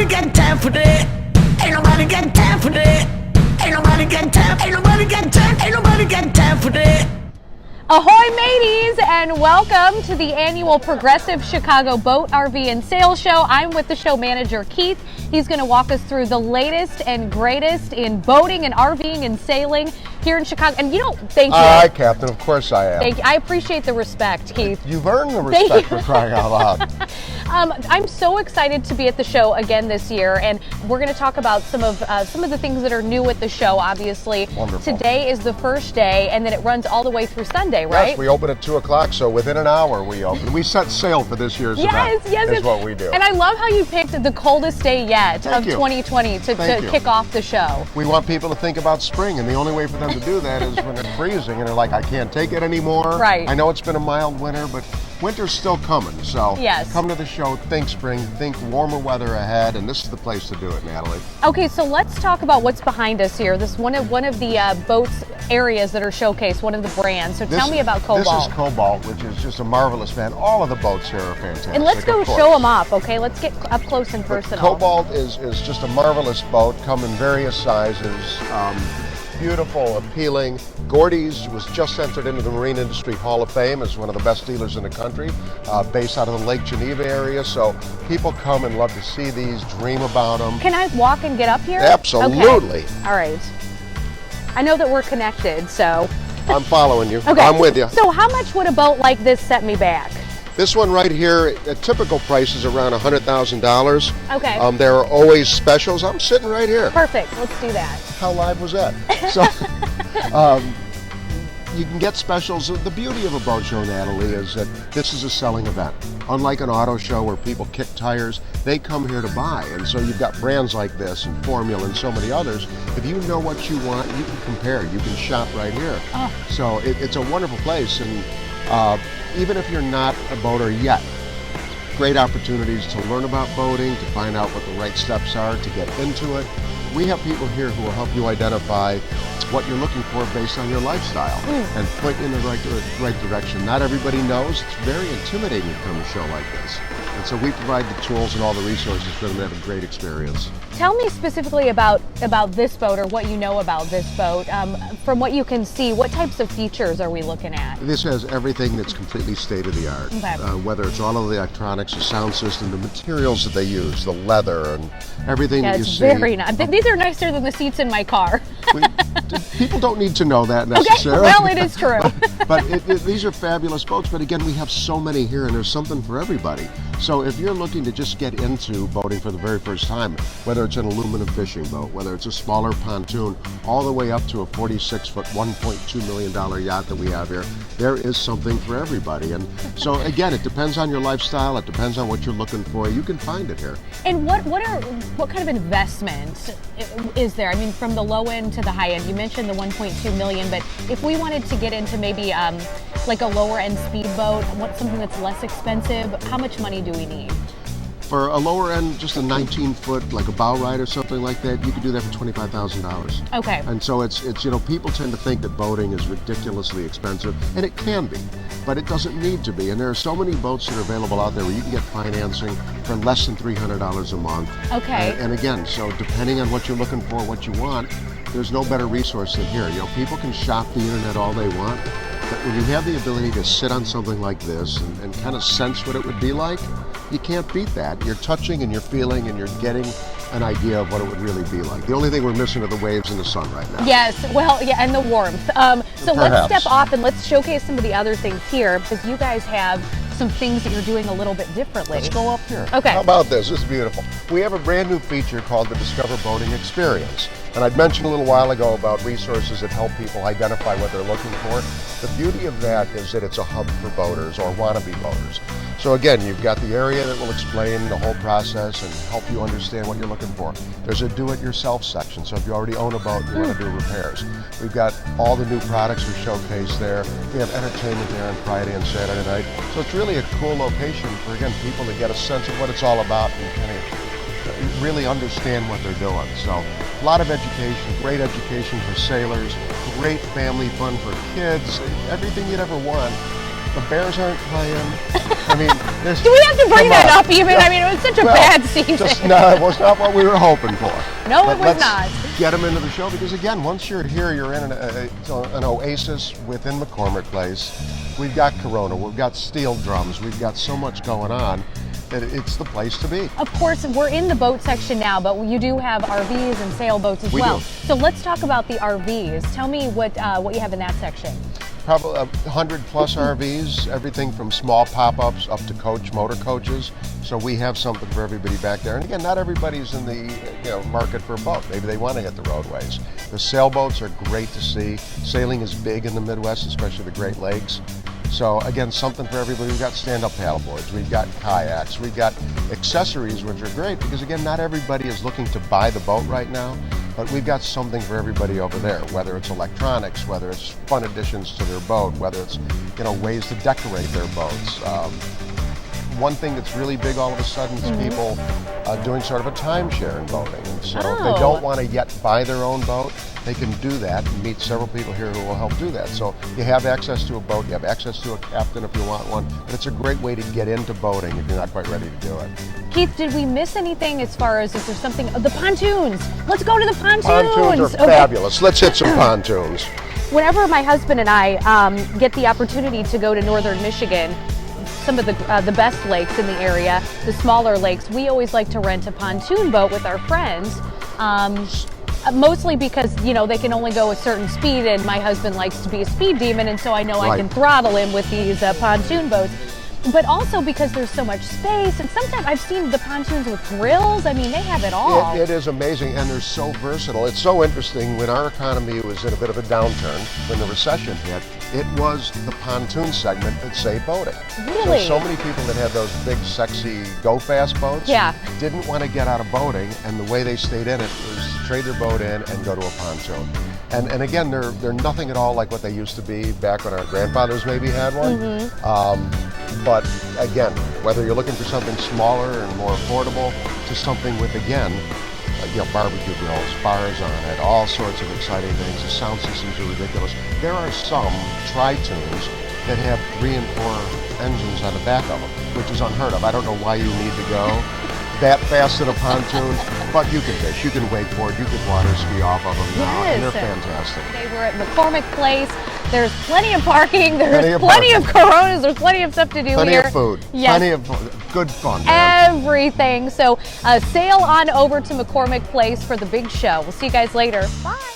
nobody got time for that. Ain't nobody got time for that. Ain't nobody got time. Ain't nobody got time. Ain't nobody got time for that. Ahoy mateys, and welcome to the annual Progressive Chicago Boat, RV, and Sail Show. I'm with the show manager, Keith. He's going to walk us through the latest and greatest in boating and RVing and sailing here in Chicago. And thank you. Hi, Captain. Of course I am. Thank you. I appreciate the respect, Keith. You've earned the respect for crying out loud. I'm so excited to be at the show again this year, and we're going to talk about some of the things that are new at the show. Obviously, Wonderful. Today is the first day, and then it runs all the way through Sunday, right? Yes, we open at 2 o'clock, so within an hour we open. We set sail for this year's event. Yes, is what we do. And I love how you picked the coldest day yet Thank of you. 2020 to kick off the show. We want people to think about spring, and the only way for them to do that is when they're freezing and they're like, I can't take it anymore. Right. I know it's been a mild winter, but winter's still coming. So Yes. come to the show, think spring, think warmer weather ahead, and this is the place to do it, Natalie. Okay, so let's talk about what's behind us here. This is one of the boats areas that are showcased, one of the brands. So tell me about Cobalt. This is Cobalt, which is just a marvelous brand. All of the boats here are fantastic. And let's go of course. show them off, okay? Let's get up close and personal. Cobalt is just a marvelous boat, come in various sizes, beautiful, appealing. Gordy's was just entered into the Marine Industry Hall of Fame as one of the best dealers in the country, based out of the Lake Geneva area. So people come and love to see these, dream about them. Can I walk and get up here? Absolutely. Okay. All right. I know that we're connected, so. I'm following you. Okay. I'm with you. So how much would a boat like this set me back? This one right here, a typical price is around $100,000. Okay. There are always specials. I'm sitting right here. Perfect. Let's do that. How live was that? So, you can get specials. The beauty of a boat show, Natalie, is that this is a selling event. Unlike an auto show where people kick tires, they come here to buy. And so you've got brands like this and Formula and so many others. If you know what you want, you can compare. You can shop right here. Oh. So it's a wonderful place. And even if you're not a boater yet, great opportunities to learn about boating, to find out what the right steps are to get into it. We have people here who will help you identify what you're looking for based on your lifestyle and point you in the right direction. Not everybody knows. It's very intimidating to come to a show like this. And so we provide the tools and all the resources for them to have a great experience. Tell me specifically about this boat, or what you know about this boat. From what you can see, what types of features are we looking at? This has everything that's completely state-of-the-art. Okay. Whether it's all of the electronics, the sound system, the materials that they use, the leather, and everything that you It's see. very nice. These are nicer than the seats in my car. People don't need to know that Okay, necessarily. well, it is true. But these are fabulous boats. But again, we have so many here, and there's something for everybody. So if you're looking to just get into boating for the very first time, whether it's an aluminum fishing boat, whether it's a smaller pontoon, all the way up to a 46-foot, $1.2 million yacht that we have here, there is something for everybody. And so again, it depends on your lifestyle. It depends on what you're looking for. You can find it here. And what kind of investment is there? I mean, from the low end to the high end. You mentioned the 1.2 million, but if we wanted to get into maybe like a lower end speedboat, something that's less expensive, how much money do we need? For a lower end, just a 19-foot, like a bow ride or something like that, you could do that for $25,000. Okay. And so it's people tend to think that boating is ridiculously expensive, and it can be, but it doesn't need to be. And there are so many boats that are available out there where you can get financing for less than $300 a month. Okay. And again, so depending on what you're looking for, what you want, there's no better resource than here. People can shop the internet all they want, but when you have the ability to sit on something like this and kind of sense what it would be like, you can't beat that. You're touching and you're feeling and you're getting an idea of what it would really be like. The only thing we're missing are the waves in the sun right now. Yes, well, yeah, and the warmth. So let's Perhaps. step off and let's showcase some of the other things here, because you guys have some things that you're doing a little bit differently. Let's go up here. Okay. How about this? This is beautiful. We have a brand new feature called the Discover Boating Experience. And I'd mentioned a little while ago about resources that help people identify what they're looking for. The beauty of that is that it's a hub for boaters or wannabe boaters. So again, you've got the area that will explain the whole process and help you understand what you're looking for. There's a do-it-yourself section, so if you already own a boat and you want to do repairs. We've got all the new products we showcase there. We have entertainment there on Friday and Saturday night. So it's really a cool location for, again, people to get a sense of what it's all about and kind of really understand what they're doing. So a lot of education, great education for sailors, great family fun for kids, everything you'd ever want The Bears aren't playing. I mean, do we have to bring that up even? I mean, it was such a bad season. No, it was not what we were hoping for. No, but it was not. Get them into the show because, again, once you're here, you're in an oasis within McCormick Place. We've got Corona, we've got steel drums, we've got so much going on that it's the place to be. Of course, we're in the boat section now, but you do have RVs and sailboats as We well. do. So let's talk about the RVs. Tell me what you have in that section. Probably 100 plus RVs, everything from small pop-ups up to motor coaches. So we have something for everybody back there. And again, not everybody's in the market for a boat. Maybe they want to hit the roadways. The sailboats are great to see. Sailing is big in the Midwest, especially the Great Lakes. So again, something for everybody. We've got stand-up paddleboards, we've got kayaks, we've got accessories, which are great because again, not everybody is looking to buy the boat right now. But we've got something for everybody over there, whether it's electronics, whether it's fun additions to their boat, whether it's ways to decorate their boats. One thing that's really big all of a sudden is people doing sort of a timeshare in boating. And so if they don't want to yet buy their own boat, they can do that and meet several people here who will help do that. So you have access to a boat, you have access to a captain if you want one, but it's a great way to get into boating if you're not quite ready to do it. Keith, did we miss anything as far as, is there something, the pontoons? Let's go to the pontoons. Pontoons are fabulous. Let's hit some pontoons. Whenever my husband and I get the opportunity to go to northern Michigan, some of the best lakes in the area, the smaller lakes, we always like to rent a pontoon boat with our friends. Mostly because, they can only go a certain speed and my husband likes to be a speed demon, and so I know I can throttle him with these pontoon boats. But also because there's so much space, and sometimes I've seen the pontoons with grills. I mean, they have it all. It is amazing, and they're so versatile. It's so interesting. When our economy was in a bit of a downturn, when the recession hit, it was the pontoon segment that saved boating. Really? So many people that had those big, sexy, go-fast boats didn't want to get out of boating, and the way they stayed in it was to trade their boat in and go to a pontoon. And again, they're nothing at all like what they used to be back when our grandfathers maybe had one. But again, whether you're looking for something smaller and more affordable to something with, again, barbecue grills, bars on it, all sorts of exciting things. The sound systems are ridiculous. There are some tri-tunes that have 3 and 4 engines on the back of them, which is unheard of. I don't know why you need to go that fast in a pontoon, but you can fish, you can wakeboard, you can water ski off of them now, and they're fantastic. Today we're at McCormick Place. There's plenty of parking, there's plenty of Coronas, there's plenty of stuff to do plenty here. Plenty of food, yes. Plenty of good fun, man. Everything. So sail on over to McCormick Place for the big show. We'll see you guys later. Bye.